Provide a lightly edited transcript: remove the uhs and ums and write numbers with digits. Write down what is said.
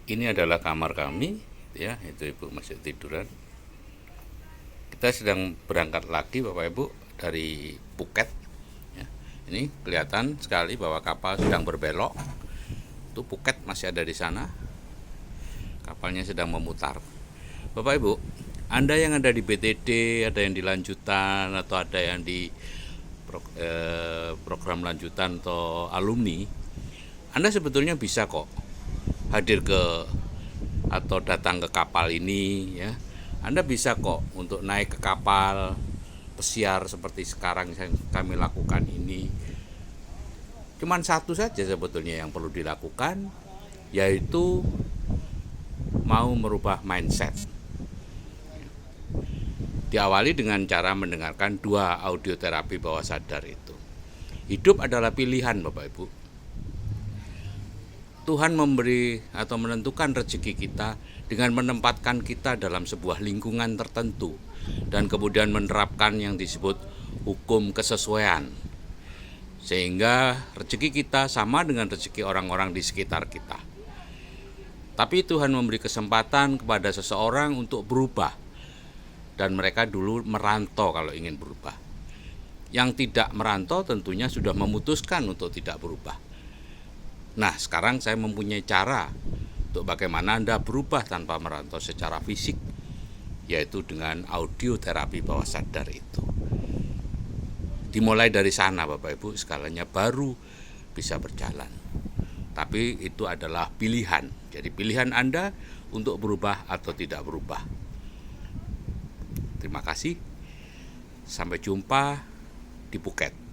Ini adalah kamar kami, ya, itu Ibu masih tiduran. Kita sedang berangkat lagi Bapak Ibu dari Phuket. Ya. Ini kelihatan sekali bahwa kapal sedang berbelok. Itu Phuket masih ada di sana. Kapalnya sedang memutar. Bapak Ibu, Anda yang ada di BTD, ada yang di lanjutan atau ada yang di program lanjutan atau alumni, Anda sebetulnya bisa kok hadir ke atau datang ke kapal ini, ya. Anda bisa kok untuk naik ke kapal pesiar seperti sekarang yang kami lakukan ini. Cuman satu saja sebetulnya yang perlu dilakukan, yaitu mau merubah mindset. Diawali dengan cara mendengarkan 2 audio terapi bawah sadar itu. Hidup adalah pilihan Bapak Ibu. Tuhan memberi atau menentukan rezeki kita dengan menempatkan kita dalam sebuah lingkungan tertentu dan kemudian menerapkan yang disebut hukum kesesuaian, sehingga rezeki kita sama dengan rezeki orang-orang di sekitar kita. Tapi Tuhan memberi kesempatan kepada seseorang untuk berubah, dan mereka dulu merantau kalau ingin berubah. Yang tidak merantau tentunya sudah memutuskan untuk tidak berubah. Nah, sekarang saya mempunyai cara untuk bagaimana Anda berubah tanpa merantau secara fisik, yaitu dengan audio terapi bawah sadar itu. Dimulai dari sana Bapak Ibu, skalanya baru bisa berjalan. Tapi itu adalah pilihan. Jadi pilihan Anda untuk berubah atau tidak berubah. Terima kasih. Sampai jumpa di Phuket.